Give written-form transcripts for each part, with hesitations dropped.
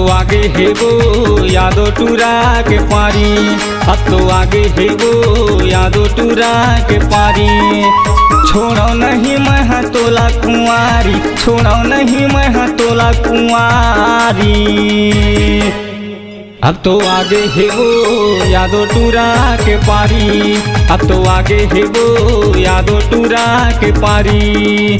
आगे है वो यादो टूरा के पारी, अब तो आगे है वो यादो टूरा के पारी। छोड़ो नहीं मैं तोला कुंवारी, छोड़ो नहीं मैं तोला कुंवारी। अब तो आगे है वो यादो टूरा के पारी, अब तो आगे है वो यादो टूरा के पारी।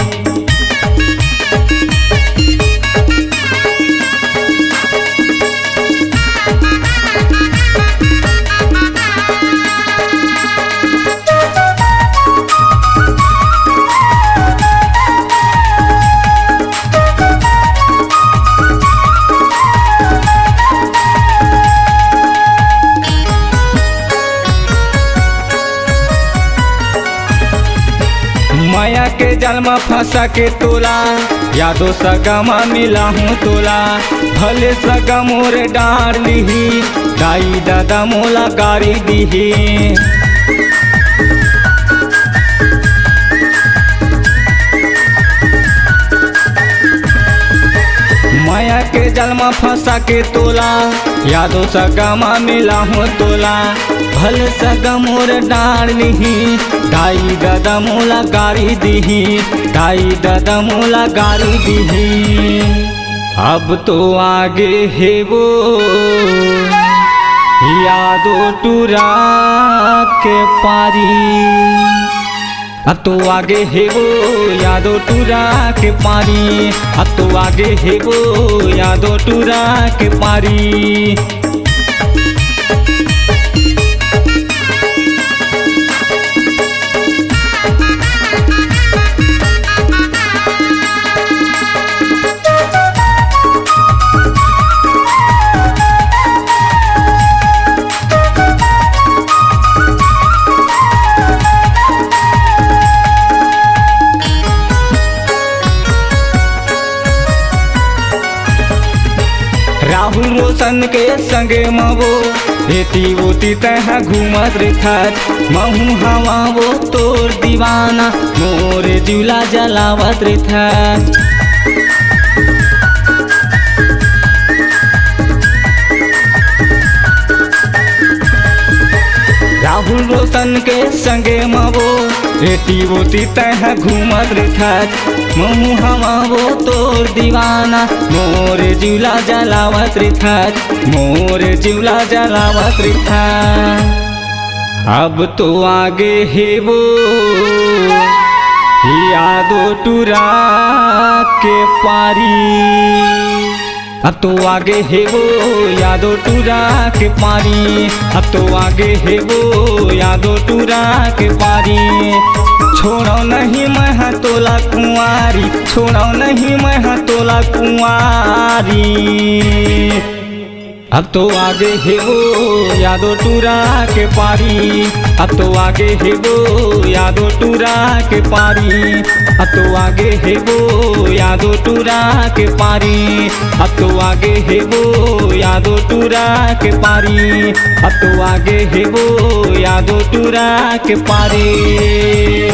माया के जाल में फंसा के तोला, यादो सगमा मिला हूँ तोला। भले सगा मोरे डार लीही, दाई दादा मोला गाड़ी दीही। माया के जाल में फंसा के तोला, यादो सगमा मिला हूँ तोला। भले सगा मोर डार लीही, दाई दादा मोला गाड़ी दीही, दाई दादा मोला गाड़ी दीही। अब तो आगे है वो यादो टूरा के पारी, अब तो आगे है वो यादो टूरा के पारी, अब तो आगे है वो यादो टूरा के पारी। राहुल रोशन के संगे मवो एती वोती तह घूमत रेखत। महू हवा वो तोर दीवाना, मोरे जुला जलावत रेखत। राहुल रोशन के संगे मवो एती वोती तह घूमत रेखत। महू हवा वो तोर दीवाना, मोरे जुला जलावत रेखत, मोरे जुला जलावत रेखत। अब तो आगे है वो यादो टूरा के पारी, अब तो आगे है वो यादो टूरा के पारी, अब तो आगे है वो यादो टूरा के पारी। छोड़ो नहीं मैं तोला कुंवारी, छोड़ो नहीं मैं तोला कुंवारी। अब तो आगे है वो यादो टूरा के पारी, अब तो आगे है वो यादो टूरा के पारी, अब तो आगे है वो यादो टूरा के पारी, अब तो आगे है वो यादो टूरा के पारी, अब तो आगे है वो यादो टूरा के पारी।